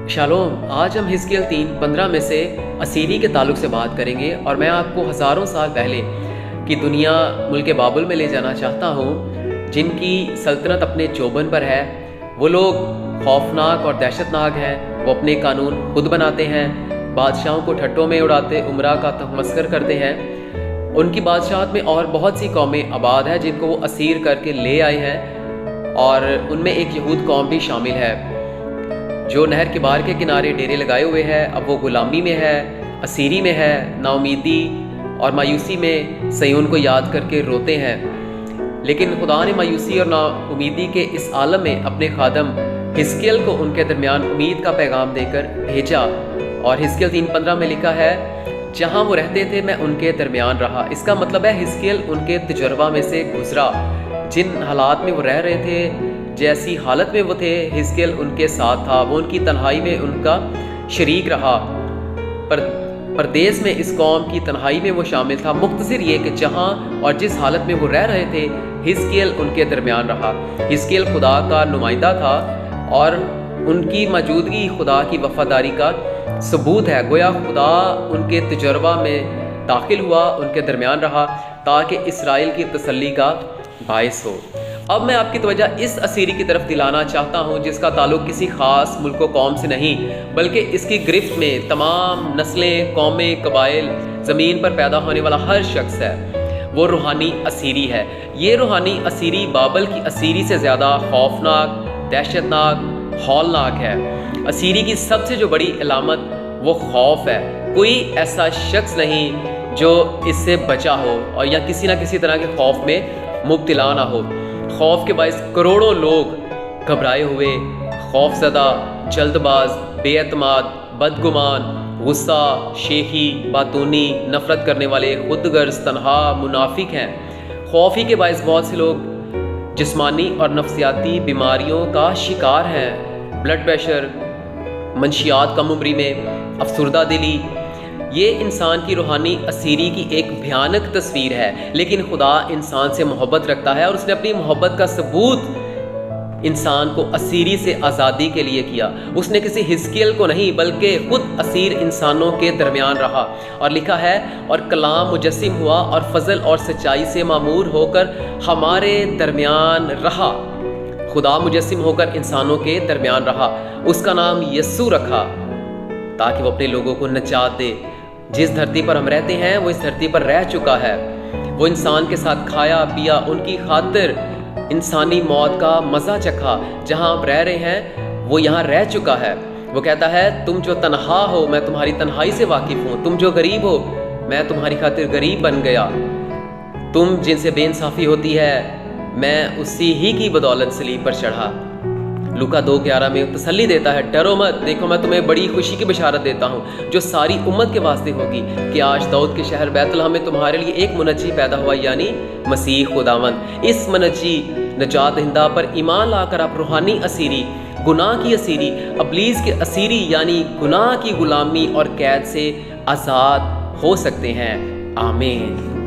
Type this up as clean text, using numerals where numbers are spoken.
Shalom, आज हम हिजकिय्याह 3:15 में से असीरी के ताल्लुक से बात करेंगे और मैं आपको हज़ारों साल पहले की दुनिया मुल्क बाबुल में ले जाना चाहता हूँ, जिनकी सल्तनत अपने चौबन पर है। वो लोग खौफनाक और दहशतनाक हैं। वो अपने कानून खुद बनाते हैं, बादशाहों को ठट्टों में उड़ाते, उमरा का तमस्कर करते हैं। उनकी बादशाहत में और बहुत सी कौमें आबाद हैं जिनको वो असीर करके ले आए हैं, और उनमें एक यहूद कौम भी शामिल है जो नहर के बाहर के किनारे डेरे लगाए हुए है। अब वो गुलामी में है, असीरी में है, नाउमीदी और मायूसी में सयून को याद करके रोते हैं। लेकिन खुदा ने मायूसी और नाउमीदी के इस आलम में अपने खादम हिजकिय्याह को उनके दरमियान उम्मीद का पैगाम देकर भेजा। और हिजकिय्याह 3:15 में लिखा है, जहाँ वो रहते थे मैं उनके दरमियान रहा। इसका मतलब है हिजकिय्याह उनके तजर्बा में से गुजरा। जिन हालात में वो रह रहे थे, जैसी हालत में वो थे, हिजकिय्याह उनके साथ था। वो उनकी तन्हाई में उनका शरीक रहा। परदेस में इस कौम की तन्हाई में वो शामिल था। मुख्तसर ये कि जहाँ और जिस हालत में वो रह रहे थे, हिजकिय्याह उनके दरमियान रहा। हिजकिय्याह खुदा का नुमाइंदा था और उनकी मौजूदगी खुदा की वफादारी का सबूत है। गोया खुदा उनके तजर्बा में दाखिल हुआ, उनके दरमियान रहा, ताकि इसराइल की तसल्ली का बायस हो। अब मैं आपकी तवज्जो इस असीरी की तरफ दिलाना चाहता हूँ, जिसका ताल्लुक किसी ख़ास मुल्क कौम से नहीं, बल्कि इसकी गिरफ्त में तमाम नस्लें, कौमें, कबाइल, ज़मीन पर पैदा होने वाला हर शख्स है। वो रूहानी असीरी है। ये रूहानी असीरी बाबल की असीरी से ज़्यादा खौफनाक, दहशतनाक, हौलनाक है। असीरी की सबसे जो बड़ी अलामत वो खौफ है। कोई ऐसा शख्स नहीं जो इससे बचा हो और या किसी ना किसी तरह के खौफ में मुब्तला ना हो। खौफ के बायस करोड़ों लोग घबराए हुए, खौफज़दा, जल्दबाज, बेअतमाद, बदगुमान, गुस्सा, शेखी, बातूनी, नफ़रत करने वाले, खुदगर्ज़, तन्हा, मुनाफिक हैं। खौफ ही के बायस बहुत से लोग जिस्मानी और नफ्सियाती बीमारियों का शिकार हैं। ब्लड प्रेशर, मंशियात कम उम्री में, अफसरदा दिली, ये इंसान की रूहानी असीरी की एक भयानक तस्वीर है। लेकिन खुदा इंसान से मोहब्बत रखता है और उसने अपनी मोहब्बत का सबूत इंसान को असीरी से आज़ादी के लिए किया। उसने किसी हिजकिय्याह को नहीं, बल्कि खुद असीर इंसानों के दरमियान रहा। और लिखा है, और कलाम मुजस्सिम हुआ और फजल और सच्चाई से मामूर होकर हमारे दरमियान रहा। खुदा मुजस्सिम होकर इंसानों के दरमियान रहा। उसका नाम यस्सु रखा ताकि वो अपने लोगों को नजात दे। जिस धरती पर हम रहते हैं वो इस धरती पर रह चुका है। वो इंसान के साथ खाया पिया, उनकी खातिर इंसानी मौत का मज़ा चखा। जहाँ आप रह रहे हैं वो यहाँ रह चुका है। वो कहता है, तुम जो तन्हा हो मैं तुम्हारी तन्हाई से वाकिफ़ हूँ। तुम जो गरीब हो मैं तुम्हारी खातिर गरीब बन गया। तुम जिनसे बेइंसाफ़ी होती है मैं उसी ही की बदौलत सलीब पर चढ़ा। लूका 2:11 में तसल्ली देता है, डरो मत, देखो मैं तुम्हें बड़ी खुशी की बशारत देता हूँ जो सारी उम्मत के वास्ते होगी, कि आज दाऊद के शहर बैतलहम में तुम्हारे लिए एक मुनज्जी पैदा हुआ, यानी मसीह खुदावंद। इस मुनज्जी नजात दहिंदा पर ईमान लाकर आप रूहानी असीरी, गुनाह की असीरी, अबलीस के असीरी यानी गुनाह की गुलामी और कैद से आज़ाद हो सकते हैं। आमीन।